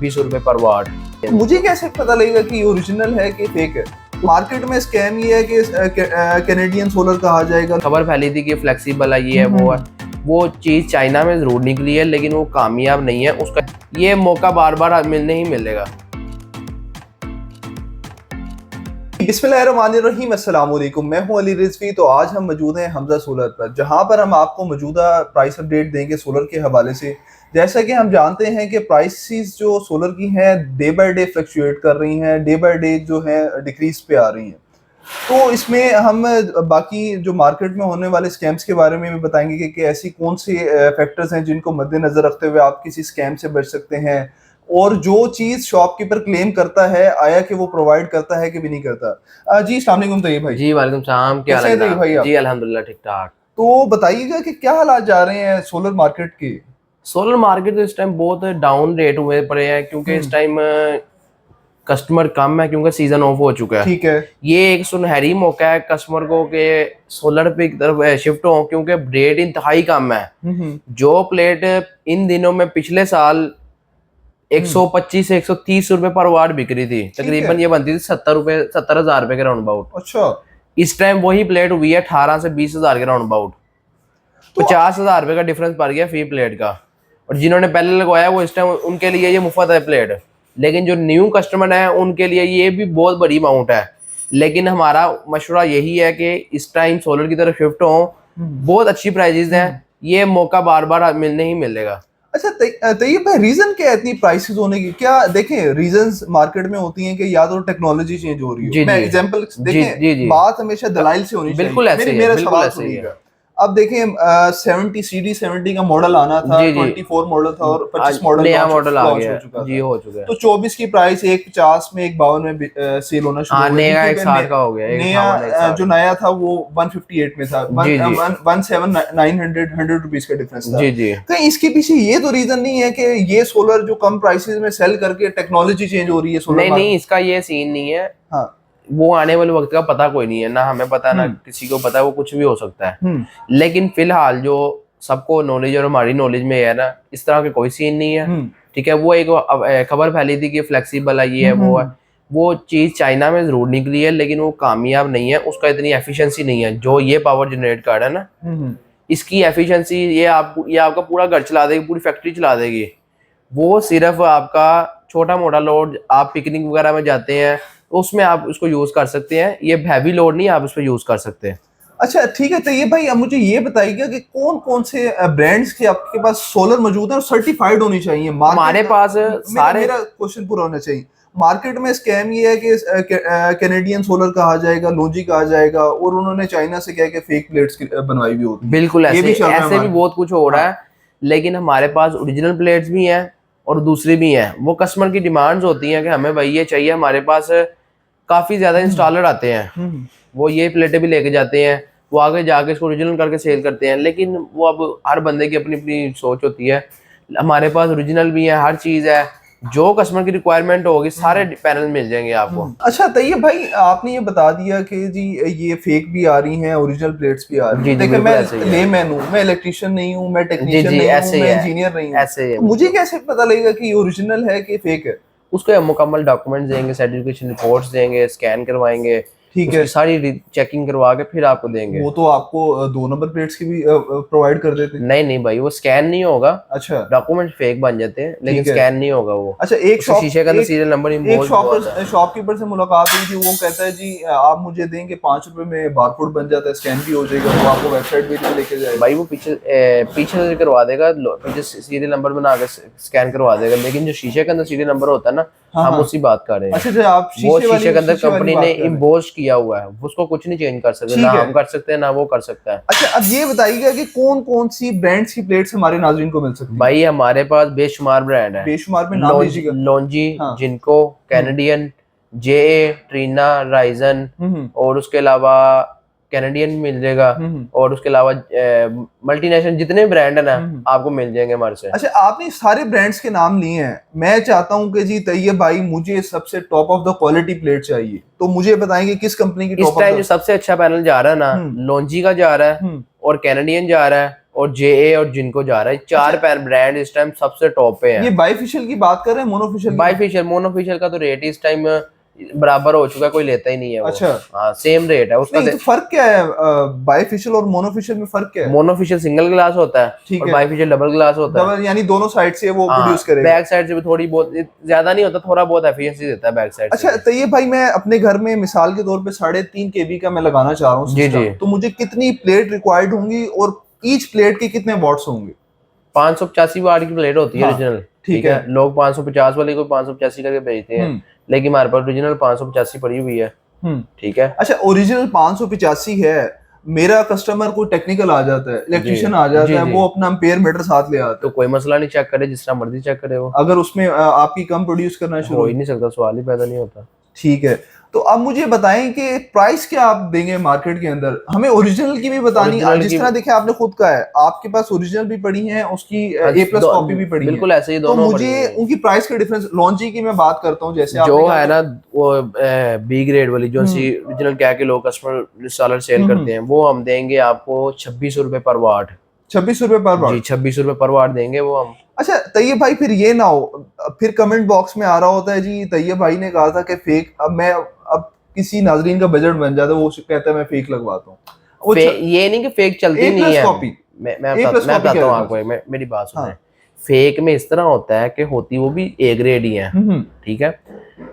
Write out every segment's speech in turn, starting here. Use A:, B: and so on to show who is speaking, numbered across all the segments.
A: ₹20 पर वाट।
B: मुझे कैसे पता लगेगा कि ये ओरिजिनल है कि फेक है? मार्केट में स्कैम ये है कि कैनेडियन सोलर कहा जाएगा।
A: खबर फैली थी कि फ्लेक्सिबल है, ये है, वो है। वो चीज़ चाइना में ज़रूर निकली है, लेकिन वो कामयाब नहीं है। उसका ये मौका बार बार मिलने ही मिलेगा।
B: बिस्मिल्लाहिर्रहमानिर्रहीम, अस्सलाम वालेकुम। मैं हूं अली रिजवी। तो आज हम मौजूद हैं हमजा सोलर पर, जहां पर हम आपको मौजूदा प्राइस अपडेट देंगे सोलर के हवाले से। जैसा कि हम जानते हैं कि प्राइसेस जो सोलर की हैं डे बाय डे फ्लक्चुएट कर रही हैं, डे बाय डे जो है डिक्रीज पे आ रही हैं। तो इसमें हम बाकी जो मार्केट में होने वाले स्कैम्स के बारे में भी बताएंगे कि ऐसी कौन सी फैक्टर्स हैं जिनको मद्देनजर रखते हुए आप किसी स्कैम से बच सकते हैं, और जो चीज शॉपकीपर क्लेम करता है आया कि वो प्रोवाइड करता है कि भी नहीं करता। जी अस्सलाम वालेकुम तैयब भाई।
A: जी वालेकुम सलाम, क्या हाल
B: कैसे हैं
A: है
B: तैयब भाई आप?
A: जी? अल्हम्दुलिल्लाह ठीक ठाक।
B: तो बताइएगा कि क्या हालात जा रहे हैं सोलर मार्केट के?
A: सोलर मार्केट इस टाइम बहुत डाउन रेट हुए पड़े हैं, क्योंकि इस टाइम कस्टमर कम है, क्योंकि सीजन ऑफ हो चुका है।
B: ठीक है।
A: ये एक सुनहरी मौका है कस्टमर को कि सोलर पे की तरफ शिफ्ट हो, क्योंकि रेट इंतहाई कम है। जो प्लेट इन दिनों में पिछले साल 125 से 130 रुपए पर वाट बिक रही थी, तकरीबन ये बनती थी 70,000 रुपए के राउंड अबाउट।
B: अच्छा।
A: इस टाइम वही प्लेट हुई है 18 से 20,000 के राउंड अबाउट। 50,000 रुपए का डिफरेंस पड़ गया फी प्लेट का। और जिन्होंने पहले लगवाया वो इस टाइम उनके लिए ये मुफ्त है प्लेट, लेकिन जो न्यू कस्टमर है उनके लिए ये भी बहुत बड़ी अमाउंट है। लेकिन हमारा मशवरा यही है कि इस टाइम सोलर की तरफ शिफ्ट हो। बहुत अच्छी प्राइजेस हैं, ये मौका बार बार मिलने ही मिलेगा।
B: अच्छा तैयब भाई, रीजन क्या है इतनी प्राइसेस होने की? क्या देखें, रीजंस मार्केट में होती हैं कि या तो टेक्नोलॉजी चेंज हो रही है। मैं एग्जांपल देखें, बात हमेशा दलाइल से होनी चाहिए।
A: बिल्कुल ऐसे ही है,
B: मेरा
A: बिल्कुल
B: सवाल
A: ऐसे ही है।
B: सुनिएगा। अब देखें, 70 का मॉडल आना था, 24 मॉडल था और 25 मॉडल
A: नया मॉडल आ गया
B: हो चुका
A: जी,
B: था।
A: हो चुका है।
B: तो 24 की प्राइस 150 में 152 में सेल होना शुरू हो गई।
A: नया 160 का हो गया,
B: नया जो नया था वो 158 में था। 100 रुपीज का डिफरेंस था।
A: जी जी।
B: कहीं इसके पीछे ये तो रीजन नहीं है कि ये सोलर जो कम प्राइसेस में सेल करके टेक्नोलॉजी चेंज हो रही है सोलर?
A: नहीं, इसका ये सीन नहीं है।
B: हाँ।
A: वो आने वाले वक्त का पता कोई नहीं है, ना हमें पता ना किसी को पता, वो कुछ भी हो सकता है। लेकिन फिलहाल जो सबको नॉलेज और हमारी नॉलेज में है ना, इस तरह के कोई सीन नहीं है। ठीक है। वो एक खबर फैली थी कि फ्लेक्सिबल है, ये है, वो है। वो चीज चाइना में जरूर निकली है, लेकिन वो कामयाब नहीं है। उसका इतनी एफिशिएंसी नहीं है। जो ये पावर जनरेट कर रहा है ना, इसकी एफिशिएंसी ये आपका पूरा घर चला देगी, पूरी फैक्ट्री चला देगी। वो सिर्फ आपका छोटा मोटा लोड, आप पिकनिक वगैरह में जाते हैं उसमें आप उसको यूज कर सकते हैं। ये हैवी लोड नहीं आप उस पर यूज कर सकते हैं।
B: अच्छा ठीक है। तो ये भाई अब मुझे ये बताइएगा कि कौन कौन से ब्रांड्स के आपके पास सोलर मौजूद है और सर्टिफाइड होनी चाहिए?
A: हमारे पास सारे।
B: मेरा क्वेश्चन पूरा होना चाहिए। मार्केट में स्कैम ये है कि कैनेडियन सोलर कहा जाएगा, लोजी कहा जाएगा, और उन्होंने चाइना से क्या फेक प्लेट्स बनवाई भी होती है।
A: बिल्कुल ऐसे भी बहुत कुछ हो रहा है।
B: हाँ।
A: लेकिन हमारे पास ओरिजिनल प्लेट्स भी हैं और दूसरी भी हैं। वो कस्टमर की डिमांड्स होती हैं कि हमें भाई ये चाहिए। हमारे पास काफी ज्यादा इंस्टॉलर आते हैं, वो ये प्लेटें भी लेके जाते हैं, वो आगे जाके इसको ओरिजिनल करके सेल करते हैं। लेकिन वो अब हर बंदे की अपनी अपनी सोच होती है। हमारे पास ओरिजिनल भी है, हर चीज है। जो कस्टमर की रिक्वायरमेंट होगी सारे पैनल मिल जाएंगे आपको।
B: अच्छा तैयब भाई, आपने ये बता दिया कि जी ये फेक भी आ रही हैं, ओरिजिनल प्लेट्स भी आ रही हैं। देखिए मैं लेमैन हूँ, मैं इलेक्ट्रिशियन नहीं हूँ, मैं टेक्नीशियन नहीं हूँ, मैं इंजीनियर नहीं हूँ।
A: ऐसे ही है।
B: मुझे कैसे पता लगेगा कि ये ओरिजिनल है कि फेक है?
A: उसको मुकम्मल डॉक्यूमेंट्स देंगे, सर्टिफिकेशन रिपोर्ट्स देंगे, स्कैन करवाएंगे,
B: ठीक है,
A: सारी चेकिंग करवा के फिर आपको देंगे।
B: वो तो आपको 2 नंबर प्लेट्स की भी प्रोवाइड कर देते हैं?
A: नहीं भाई, वो स्कैन नहीं होगा।
B: अच्छा।
A: डॉक्यूमेंट फेक बन जाते हैं, लेकिन स्कैन नहीं होगा वो।
B: अच्छा, एक
A: शीशे का अंदर सीरियल नंबर
B: एक शॉपकीपर से मुलाकात हुई थी। वो कहता है जी आप मुझे देंगे 5 रुपए में बारकोड बन जाता है, स्कैन भी हो जाएगा, वो आपको वेबसाइट पे लेके जाएगा।
A: भाई वो पीछे से करवा देगा, पीछे सीरियल नंबर बना के स्कैन करवा देगा। लेकिन जो शीशे के अंदर सीरियल नंबर होता है ना, हम उसी बात कर रहे हैं।
B: अच्छा, आप
A: वो शीशे के अंदर कंपनी ने इम्बोस किया हुआ है, उसको कुछ नहीं चेंज कर सकते, ना हम कर सकते हैं ना वो कर सकता है।
B: अच्छा, अब ये बताइएगा कि कौन कौन सी ब्रांड्स की प्लेट्स हमारे नाज़रीन को मिल सकती है?
A: भाई हमारे पास बेशुमार ब्रांड है।
B: बेशुमार में नाम लीजिएगा।
A: लोंजी, जिनको, कैनेडियन, जेए, ट्रीना, राइजन, और उसके अलावा कैनेडियन मिल जाएगा, और उसके अलावा मल्टीनेशनल जितने ब्रांड है ना आपको मिल जाएंगे हमारे से।
B: अच्छा, आपने सारे ब्रांड्स के नाम लिए हैं। मैं चाहता हूं कि जी तैयब भाई मुझे सबसे top of the quality plate चाहिए, तो मुझे बताएंगे किस कंपनी की
A: इस टाइम जो सबसे अच्छा पैनल जा रहा है ना, लोंजी का जा रहा है और कैनेडियन जा रहा है और JA और जिनको जा रहा है, 4 ब्रांड इस टाइम सबसे टॉप पे
B: ये
A: हैं।
B: बाईफिशियल की बात कर रहे हैं, मोनोफिशियल?
A: बाईफिशियल, मोनोफिशियल का तो रेट इस टाइम बराबर हो चुका है, कोई लेता ही नहीं है वो।
B: अच्छा,
A: हाँ सेम रेट है उसका।
B: नहीं तो फर्क क्या है बाईफिशियल और मोनोफिशियल में? फर्क क्या है?
A: मोनोफिशियल सिंगल ग्लास होता है
B: ठीक
A: और
B: है,
A: बाईफिशियल डबल ग्लास होता है।
B: डबल यानी दोनों साइड से वो
A: हाँ,
B: प्रोड्यूस करेगा।
A: बैक साइड से भी थोड़ी बहुत, ज्यादा नहीं होता, थोड़ा बहुत एफिशिएंसी देता है बैक साइड से
B: अच्छा, तो ये भाई मैं अपने घर में मिसाल के तौर पे 3.5 kV का मैं लगाना चाह रहा हूँ
A: जी
B: सिस्टम,
A: जी।
B: तो मुझे कितनी प्लेट रिक्वायर्ड होंगी और ईच प्लेट के कितने वॉट्स होंगे?
A: 585 वाट की प्लेट होती है
B: हाँ,
A: ओरिजिनल।
B: ठीक
A: ठीक
B: है।
A: है, लोग 550 वाली को 585 करके बेचते हैं,
B: हम्म
A: लेकिन हमारे पास ओरिजिनल 585 पड़ी हुई है।
B: हम्म
A: ठीक है
B: अच्छा, ओरिजिनल 585 है। मेरा कस्टमर कोई टेक्निकल आ जाता है,
A: जी
B: इलेक्ट्रिशियन आ
A: जी
B: जाता है,
A: जी।
B: वो अपना एम्पेयर मीटर साथ ले आता
A: तो
B: है,
A: कोई मसला नहीं, चेक करे जिस तरह मर्जी चेक करे, वो
B: अगर उसमें आपकी कम प्रोड्यूस करना शुरू
A: हो ही
B: हो।
A: नहीं सकता, सवाल ही पैदा नहीं होता।
B: ठीक है, तो अब मुझे बताएं कि प्राइस क्या आप देंगे मार्केट के अंदर? हमें ओरिजिनल की भी बतानी,
A: ओरिजिनल
B: जिस
A: की,
B: तरह देखे आपने खुद का है, आपके पास ओरिजिनल भी पड़ी है, उसकी
A: हाँ,
B: A+ कॉपी भी पड़ी है,
A: बिल्कुल ऐसे ही
B: तो
A: दोनों पड़ी
B: मुझे
A: हुई है।
B: उनकी प्राइस के डिफरेंस, लॉन्ची की मैं बात करता हूँ, जैसे
A: जो
B: आपने कहा
A: है
B: कि
A: ना वो बी ग्रेड वाली जो सी
B: हम्म
A: ओरिजिनल क्या के लोग कस्टमर इंस्टॉलर सेल
B: हम्म
A: करते हैं, वो हम देंगे आपको 2600 रुपये पर वाट।
B: 26 रुपए पर
A: जी,
B: वाट।
A: 2600 रुपये पर वाट देंगे वो हम।
B: अच्छा तैयब भाई, फिर ये ना हो फिर कमेंट बॉक्स में आ रहा होता है जी तैयब भाई ने कहा था कि फेक, अब किसी नाजरीन का बजट बन जाता है, वो कहता है मैं फेक लगवाता हूँ, वो
A: ये नहीं कि फेक चलती
B: A+
A: नहीं है।
B: कॉपी,
A: मैं
B: A+ कॉपी
A: बताता
B: क्या
A: हूँ
B: देता
A: आपको,
B: हूँ?
A: मेरी बात सुने।
B: हाँ।
A: फेक में इस तरह होता है कि होती वो भी A ग्रेड ही है।
B: हम्म,
A: ठीक है,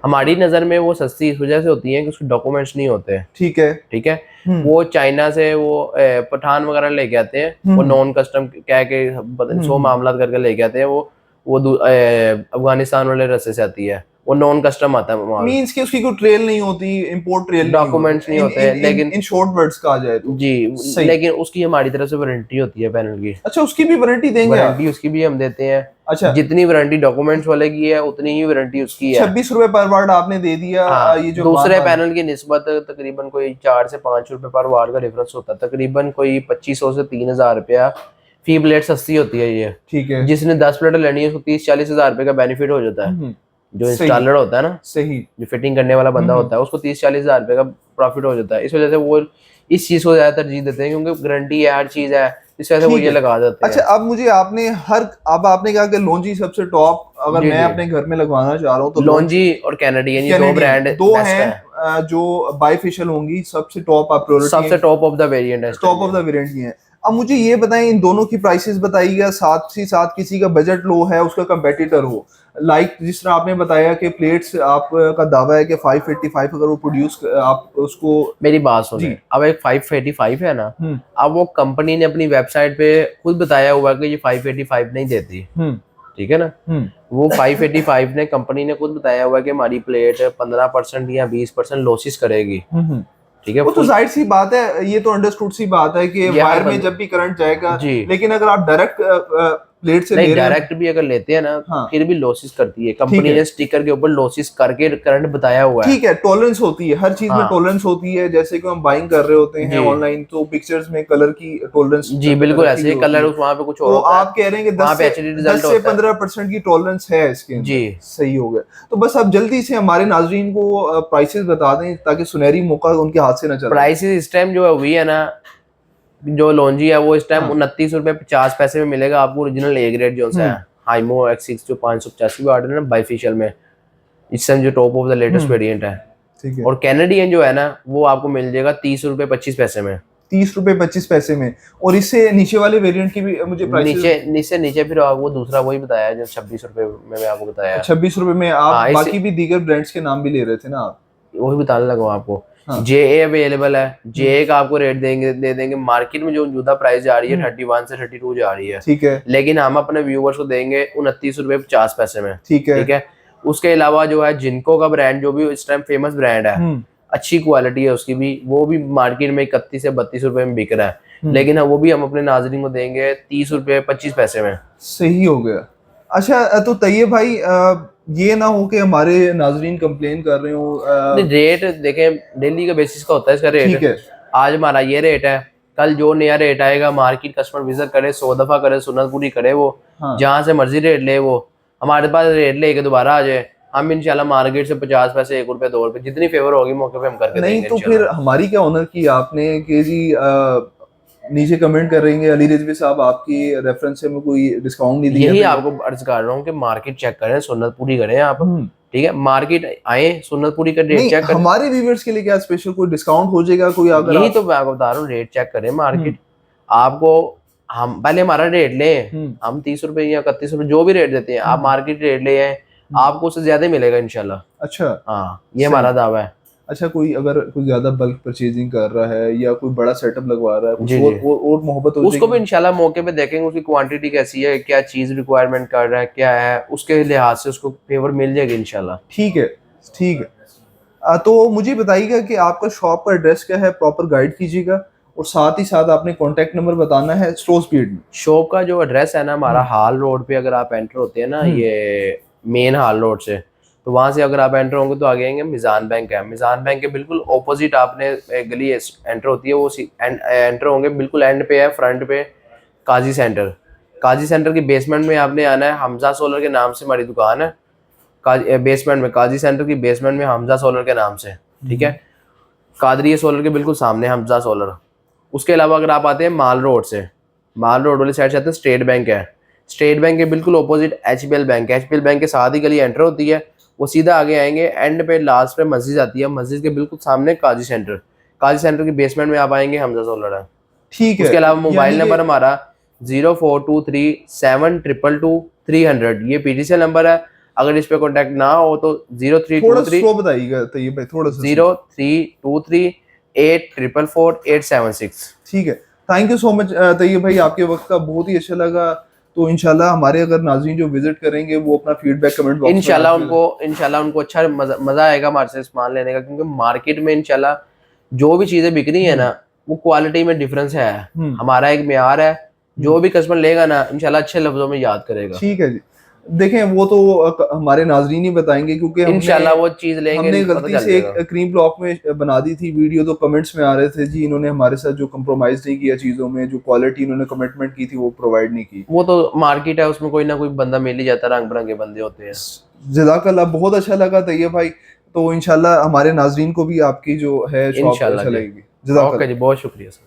A: हमारी नज़र में वो सस्ती इस वजह से होती है कि उसके डॉक्यूमेंट्स नहीं होते।
B: ठीक है।
A: ठीक है,
B: हम्म
A: वो चाइना से वो पठान वगैरह लेके आते हैं, वो
B: हम्म
A: नॉन कस्टम कह के पता नहीं 100
B: हम्म
A: मामला करके लेके आते हैं। वो अफगानिस्तान वाले रास्ते से आती है, वो नॉन कस्टम आता है माल,
B: मींस कि उसकी कोई ट्रेल नहीं होती, इंपोर्ट ट्रेल नहीं
A: डॉक्यूमेंट्स नहीं
B: होते, इन
A: होते,
B: इन इन
A: लेकिन
B: इन शॉर्ट वर्ड्स कहा जाए तो।
A: जी,
B: सही।
A: लेकिन उसकी हमारी तरफ से वारंटी होती है पैनल की।
B: अच्छा, उसकी भी वारंटी देंगे आप?
A: वारंटी उसकी भी हम देते हैं,
B: अच्छा,
A: जितनी वारंटी डॉक्यूमेंट्स वाले की है उतनी ही वारंटी उसकी है।
B: 26 रुपए पर वाट आपने दे दिया।
A: हाँ,
B: ये जो
A: दूसरे
B: बात
A: पैनल की निस्बत तकरीबन कोई 4 से 5 रुपए पर वाट का डिफरेंस होता है, तकरीबन कोई 2500 से 3000 रुपया फी प्लेट सस्ती होती है ये।
B: ठीक है।
A: जिसने 10 प्लेट लेनी है उसको 30-40 हजार रुपए का बेनिफिट हो जाता है।
B: हम्म,
A: जो
B: सही
A: इंस्टॉलर होता है ना,
B: सही।
A: जो फिटिंग करने वाला बंदा होता है, उसको 30-40 हजार रुपए का प्रॉफिट हो जाता है। इस वजह से वो इस चीज को ज्यादा तरजीह देते हैं, क्योंकि गारंटी है, हर चीज है, इस वजह से वो
B: ठीक
A: ये
B: है।
A: लगा देते
B: अच्छा,
A: हैं।
B: अब मुझे आपने अब आपने कहा कि लॉन्जी सबसे टॉप, अगर
A: जी
B: मैं
A: जी,
B: अपने घर में लगवाना चाह रहा हूँ तो लॉन्जी,
A: लॉन्जी और कैनेडियन ये दो
B: कैनेडियन
A: ब्रांड
B: दो
A: बेस्ट
B: हैं,
A: है।
B: जो बाईफेशियल होंगी, सबसे टॉप आप प्रायोरिटी
A: सबसे
B: है,
A: टॉप ऑफ द वेरिएंट है इस
B: टॉप
A: टाइम
B: ऑफ
A: ये।
B: द वेरिएंट ही है। अब मुझे ये बताएं, इन दोनों की प्राइसेस बताइएगा, साथ ही साथ किसी का बजट लो है, उसका कंपेटिटर हो, लाइक जिस तरह आपने बताया कि प्लेट्स आपका दावा है कि 585 अगर वो प्रोड्यूस आप उसको।
A: मेरी बात सुने,
B: जी।
A: अब एक 585 है ना,
B: हम्म
A: अब वो कंपनी ने अपनी वेबसाइट पे खुद बताया हुआ है कि ये 585 नहीं देती।
B: हम्म
A: ठीक है ना,
B: हम्म
A: वो 585 ने कंपनी ने खुद बताया हुआ है कि हमारी प्लेट 15% या 20% लॉसेस करेगी।
B: हम्म
A: ठीक है,
B: वो तो
A: फुल
B: जाहिर सी बात है, ये तो अंडरस्टूड सी बात है कि
A: ये हर
B: वायर में
A: बंद
B: जब भी करंट जाएगा,
A: जी।
B: लेकिन अगर आप डायरेक्ट प्लेट से
A: नहीं,
B: ले रहे हैं।
A: डायरेक्ट भी अगर लेते हैं ना,
B: हाँ,
A: फिर भी लॉसेस करती है।
B: ठीक
A: कंपनी
B: है।
A: ने स्टिकर के ऊपर लॉसेस करके करंट बताया हुआ है।
B: ठीक है, टॉलरेंस होती है, हर चीज में
A: हाँ
B: टॉलरेंस होती है, जैसे कि हम बाइंग कर रहे होते हैं
A: जी
B: ऑनलाइन तो पिक्चर्स में कलर की टॉलरेंस
A: जी, बिल्कुल
B: रखी
A: ऐसे
B: हुई
A: ही
B: होती
A: कलर
B: है।
A: वहाँ पे कुछ और
B: तो
A: होता है,
B: आप कह रहे हैं कि
A: वहाँ
B: 10
A: पे
B: से
A: एचडी रिजल्ट
B: 10 से
A: होता है।
B: 15% की टॉलरेंस है इसके अंदर।
A: जी,
B: सही हो गया। तो बस आप जल्दी से हमारे नाजरीन को प्राइसेस बता दें ताकि सुनहरी मौका उनके हाथ से ना चला जाए।
A: प्राइसेस इस टाइम जो है हुई है ना, जो लॉन्जी है वो इस टाइम
B: हाँ।
A: 29 रुपये 50 पैसे में मिलेगा आपको, ओरिजिनल ए ग्रेड जो सा है हाइमो X6 जो 585 वाट है ना बाईफिशियल में, इस टाइम जो top of the latest variant है।
B: ठीक है।
A: और कैनेडियन जो है ना वो आपको मिल जाएगा 30 रुपये 25 पैसे में।
B: 30 रुपए 25 पैसे में। और इससे नीचे वाले वेरिएंट की भी मुझे प्राइसेस।
A: नीचे नीचे नीचे फिर वो दूसरा वही बताया जो 26 रुपये में मैं आपको बताया।
B: 26 रुपए में आप
A: हाँ,
B: बाकी भी दीगर ब्रांड्स के नाम भी ले रहे थे ना आप?
A: वही बताने लगा हूँ आपको।
B: हाँ।
A: JA अवेलेबल है, JA का आपको रेट दे देंगे मार्केट में जो मौजूदा प्राइस जा रही है 31 से 32 जा रही है।
B: ठीक है।
A: लेकिन हम अपने व्यूवर्स को देंगे 29 रुपये 50 पैसे में।
B: ठीक है।
A: ठीक है, उसके अलावा जो है जिनको का ब्रांड जो भी इस टाइम फेमस ब्रांड है, अच्छी क्वालिटी है उसकी भी, वो भी मार्केट में 31 से 32 रुपए में बिक रहा है, लेकिन वो भी हम अपने नाजरीन को देंगे 30 रुपये 25 पैसे में।
B: सही हो गया। अच्छा, तो तैयब भाई ये ना हो कि हमारे नाजरीन कंप्लेन कर रहे हो।
A: रेट देखें, डेली का बेसिस का होता है इसका
B: ठीक
A: रेट।
B: है।
A: आज हमारा ये रेट है, कल जो नया रेट आएगा मार्केट कस्टमर विजिट करे, 100 दफा करे, सुन्नत पूरी करे, वो
B: हाँ।
A: जहाँ से मर्जी रेट ले, वो हमारे पास रेट लेके दोबारा आ जाए, हम इंशाल्लाह मार्केट से 50 पैसे 1 रुपए 2 रुपए जितनी फेवर होगी मौके पे हम करके
B: नहीं
A: देंगे
B: तो
A: इंशाल्लाह।
B: फिर हमारी क्या ऑनर की आपने कि जी नीचे कमेंट करेंगे अली रिजवी साहब आपकी रेफरेंस से मैं कोई डिस्काउंट नहीं दिया।
A: यही आपको अर्ज कर रहा हूँ कि मार्केट चेक करें, सुन्नतपुरी करें आप, ठीक है, मार्केट आए, सुन्नतपुरी का रेट चेक करें।
B: हमारे व्यूअर्स के लिए क्या स्पेशल कोई डिस्काउंट हो जाएगा कोई अगर
A: यही तो मैं आपको बता रहा हूँ, रेट चेक करें मार्केट। आपको हम पहले हमारा रेट लें, हम 30 रुपए या 31 रुपए जो भी रेट देते हैं, आप मार्केट रेट ले आए, आपको उससे ज्यादा मिलेगा इंशाल्लाह।
B: अच्छा,
A: हाँ, ये हमारा दावा है।
B: अच्छा, कोई अगर कोई ज्यादा बल्क परचेजिंग कर रहा है या कोई बड़ा सेटअप लगवा रहा है, कुछ और मोहब्बत हो
A: उसको भी इंशाल्लाह मौके पे देखेंगे, उसकी क्वांटिटी कैसी है, क्या चीज रिक्वायरमेंट कर रहा है, क्या है, उसके लिहाज से उसको फेवर मिल जाएगी इंशाल्लाह।
B: ठीक है, ठीक है। तो मुझे बताइएगा कि आपका शॉप का एड्रेस क्या है, प्रॉपर गाइड कीजिएगा, और साथ ही साथ आपने कॉन्टेक्ट नंबर बताना है स्लो स्पीड में।
A: शॉप का जो एड्रेस है ना हमारा, हाल रोड पे अगर आप एंटर होते हैं ना, ये मेन हाल रोड से, तो वहां से अगर आप एंटर होंगे तो आगे आएंगे मिजान बैंक है। मिजान बैंक के बिल्कुल ऑपोजिट आपने एक गली एंटर होती है, वो एंटर होंगे बिल्कुल एंड पे है, फ्रंट पे काजी सेंटर। काजी सेंटर की बेसमेंट में आपने आना है, हमजा सोलर के नाम से हमारी दुकान है। बेसमेंट में काजी सेंटर की बेसमेंट में हमजा सोलर के नाम से, ठीक है, कादरिया सोलर के बिल्कुल सामने हमजा सोलर। उसके अलावा अगर आप आते हैं माल रोड से, माल रोड वाली साइड से आते हैं, स्टेट बैंक है। स्टेट बैंक के बिल्कुल ऑपोजिट एचपीएल बैंक है। एचपीएल बैंक के साथ ही गली एंटर होती है, वो सीधा आगे आएंगे, एंड पे लास्ट पे मस्जिद आती है, मस्जिद के बिल्कुल सामने काजी सेंटर। काजी सेंटर की बेसमेंट में आप आएंगे, हमजा सोलर है।
B: ठीक है।
A: उसके अलावा मोबाइल नंबर हमारा 0423722300, ये पीटीसीएल नंबर है। अगर इस पे कॉन्टेक्ट ना हो तो 0323
B: थोड़ा बताइएगा तैयब भाई, थोड़ा सा
A: 0323844876।
B: ठीक है, thank you so much Tayyab भाई, आपके वक्त का बहुत ही अच्छा लगा। तो इंशाल्लाह हमारे अगर नाज़रीन जो विजिट करेंगे वो अपना फीडबैक कमेंट बॉक्स में
A: इंशाल्लाह उनको अच्छा मजा आएगा हमारे से सामान लेने का, क्योंकि मार्केट में इंशाल्लाह जो भी चीजें बिक रही है ना, वो क्वालिटी में डिफरेंस है। हमारा एक मेयार है, जो भी कस्टमर लेगा ना इंशाल्लाह अच्छे लफ्जों में याद करेगा।
B: ठीक है जी, देखें वो तो हमारे नाजरीन ही बताएंगे, क्योंकि
A: इंशाल्लाह वो चीज लेंगे।
B: हमने गलती से एक क्रीम ब्लॉक में बना दी थी वीडियो, तो कमेंट्स में आ रहे थे जी इन्होंने हमारे साथ जो कंप्रोमाइज नहीं किया चीजों में, जो क्वालिटी इन्होंने कमिटमेंट की थी वो प्रोवाइड नहीं की।
A: वो तो मार्केट है, उसमें कोई ना कोई बंदा मिल ही जाता है, रंग बिरंगे बंदे होते हैं।
B: जज़ाकल्लाह, बहुत अच्छा लगा तैयब भाई। तो इंशाल्लाह हमारे नाजरीन को भी आपकी जो है शॉप अच्छा लगेगी।
A: ओके जी, बहुत शुक्रिया सर।